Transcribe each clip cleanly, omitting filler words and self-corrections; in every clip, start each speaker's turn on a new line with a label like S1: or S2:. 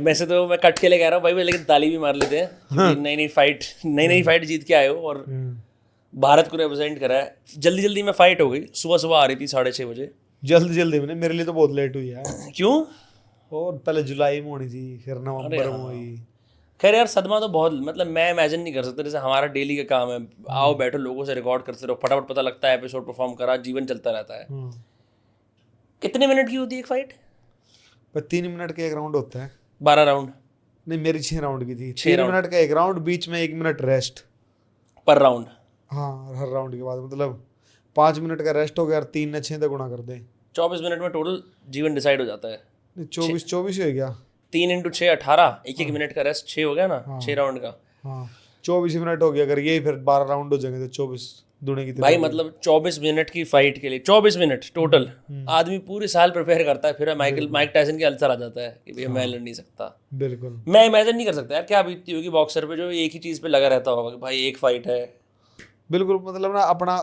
S1: वैसे तो मैं कट के लिए कह रहा हूँ भाई, लेकिन ताली भी मार लेते हैं क्योंकि नई फाइट जीत के आए हो और भारत को रिप्रेजेंट करा है। जल्दी जल्दी में फाइट हो गई, सुबह सुबह आ रही थी 6:30 बजे।
S2: जल्दी में मेरे लिए तो बहुत लेट हुई है।
S1: क्यों?
S2: और पहले जुलाई में होनी थी, फिर नवंबर में हुई।
S1: खैर यार सदमा तो बहुत, मतलब मैं इमेजिन नहीं कर सकता। जैसे हमारा डेली का काम है, आओ बैठो लोगों से रिकॉर्ड करते रहो, फटाफट पता लगता है, एपिसोड परफॉर्म करा, जीवन चलता रहता है। कितने मिनट की होती है एक फाइट?
S2: पर 3 मिनट का एक राउंड होता है।
S1: 12 राउंड?
S2: नहीं, मेरी 6 राउंड की थी।
S1: 6
S2: 3 मिनट का एक राउंड, बीच में 1 मिनट रेस्ट
S1: पर राउंड।
S2: हाँ, हर राउंड के बाद मतलब 5 मिनट का रेस्ट हो गया और 3 ने 6 तक गुणा कर दे।
S1: 24 मिनट में टोटल जीवन डिसाइड हो जाता है।
S2: 24 हो गया।
S1: 3 × 6 18, 1 मिनट का रेस्ट, 6 हो गया ना। 6 राउंड का।
S2: हाँ, 24 मिनट हो गया। अगर यही फिर 12 राउंड हो जाएंगे तो 24 दुने की
S1: भाई मतलब 24 मिनट की फाइट के लिए 24 मिनट टोटल आदमी पूरे साल प्रिपेयर करता है, फिर माइक टायसन के अल्सर आ जाता है कि भैया मैं लड़ नहीं सकता।
S2: बिल्कुल,
S1: मैं इमेजिन नहीं कर सकता यार क्या बीतती होगी बॉक्सर पे जो एक ही चीज पे लगा रहता होगा कि भाई एक फाइट है।
S2: बिल्कुल, मतलब ना अपना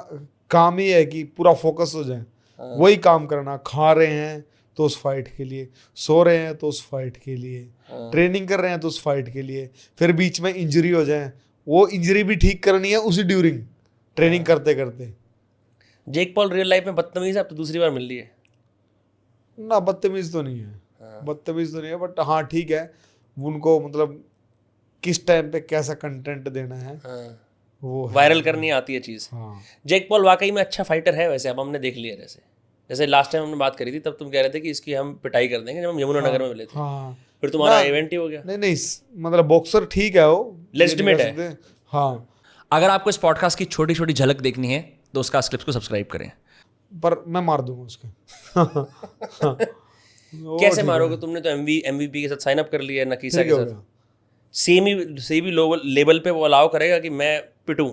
S2: काम ही है कि पूरा फोकस हो जाए, वही काम करना। खा रहे हैं तो उस फाइट के लिए, सो रहे हैं तो उस फाइट के लिए, ट्रेनिंग कर रहे हैं तो उस फाइट के लिए, फिर बीच में इंजरी हो जाए वो इंजरी भी ठीक करनी है उसी ड्यूरिंग ट्रेनिंग करते करते।
S1: जेक पॉल रियल लाइफ में बदतमीज है, अब तो दूसरी बार मिल रही है
S2: ना। बदतमीज तो नहीं है, बदतमीज तो नहीं है, बट हाँ ठीक है, उनको मतलब किस टाइम पे कैसा कंटेंट देना है वो
S1: वायरल करनी आती है चीज। जेक पॉल वाकई में अच्छा फाइटर है वैसे, अब हमने देख लिया। जैसे लास्ट टाइम हमने बात करी थी तब तुम कह रहे थे कि इसकी हम पिटाई कर देंगे जब हम यमुनानगर में मिले थे। फिर तुम्हारा इवेंट ही हो गया।
S2: नहीं, मतलब बॉक्सर ठीक है, वो
S1: लेजिटिमेट है।
S2: हाँ,
S1: अगर आपको इस पॉडकास्ट की छोटी छोटी झलक देखनी है तो उसका क्लिप्स को सब्सक्राइब करें।
S2: पर मैं मार दूंगा उसके।
S1: कैसे मारोगे? तुमने तो MVP के साथ साइन अप कर लिया है नकीसा के साथ। सेम ही लेवल पे वो अलाउ करेगा कि मैं पिटूं?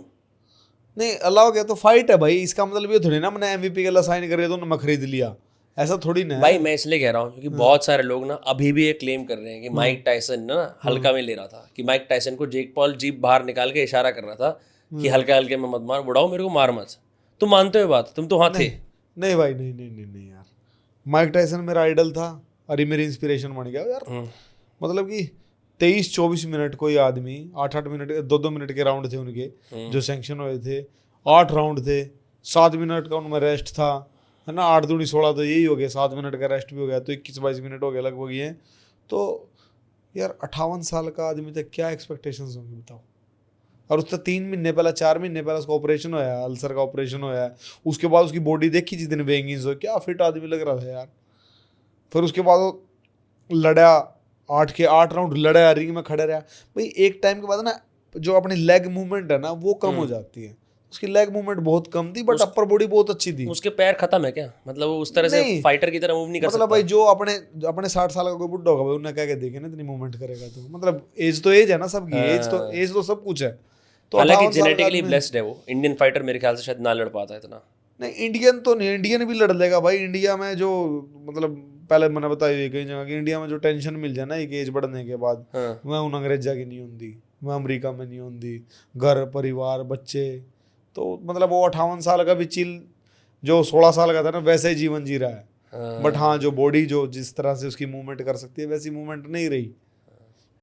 S2: नहीं, अलाउ किया तो फाइट है भाई, इसका मतलब ये थोड़ी ना मैंने MVP के लिए साइन कर दिया तो मैं खरीद लिया, ऐसा थोड़ी ना है
S1: भाई। मैं इसलिए कह रहा हूँ क्योंकि बहुत सारे लोग ना अभी भी ये क्लेम कर रहे हैं कि माइक टायसन ना हल्का में ले रहा था, कि माइक टायसन को जेक पॉल जीप बाहर निकाल के इशारा कर रहा था कि हल्का हल्के में मत मार, बुढ़ाओ मेरे को मार मत। तुम मानते हो बात? तुम तो वहाँ थे।
S2: नहीं भाई, नहीं यार, माइक टायसन मेरा आइडल था और ये मेरी इंस्पिरेशन बन गया यार। मतलब कि 23-24 मिनट कोई आदमी 8-8 मिनट 2-2 मिनट के राउंड थे उनके जो सैंक्शन हुए थे, 8 राउंड थे, 7 मिनट का उनमें रेस्ट था, है ना। 8 दूनी 16 तो यही हो गया, 7 मिनट का रेस्ट भी हो गया तो 21-22 मिनट हो गया लगभग ये। तो यार 58 साल का आदमी तक क्या एक्सपेक्टेशंस होंगी बताओ। और उसका 3 महीने पहले 4 महीने पहले उसका ऑपरेशन होया, अल्सर का ऑपरेशन होया है। उसके बाद उसकी बॉडी देखी जिस दिन वेंगिंस हो, क्या फिट आदमी लग रहा था यार। फिर उसके बाद वो लड़ा 8 के 8 राउंड लड़ा, रिंग में खड़ा रहा भाई। एक टाइम के बाद ना जो अपनी लेग मूवमेंट है ना वो कम हो जाती है। उसकी लेग मूवमेंट बहुत कम थी बट अपर बॉडी बहुत अच्छी थी।
S1: उसके पैर खत्म है क्या? मतलब वो उस तरह से फाइटर की तरह मूव नहीं कर सकता?
S2: मतलब भाई जो अपने 60 साल का कोई बुड्ढा होगा भाई, उन्हें क्या देखे ना इतनी मूवमेंट करेगा तो मतलब एज तो एज है ना सबकी, एज तो सब कुछ है। तो
S1: हालांकि जेनेटिकली ब्लेस्ड है वो। इंडियन फाइटर मेरे ख्याल से शायद ना लड़ पाता है इतना।
S2: नहीं, इंडियन तो नहीं, इंडियन भी लड़ लेगा भाई। इंडिया में जो मतलब पहले मैंने बताया कई जगह कि इंडिया में जो टेंशन मिल जाए ना एक एज बढ़ने के बाद, वह उन अंग्रेजा की नहीं होती, वह अमेरिका में नहीं होती। घर परिवार बच्चे, तो मतलब वो 58 साल का भी चिल जो 16 साल का था ना वैसे ही जीवन जी रहा है। बट हाँ, जो बॉडी जो जिस तरह से उसकी मूवमेंट कर सकती है वैसी मूवमेंट नहीं रही।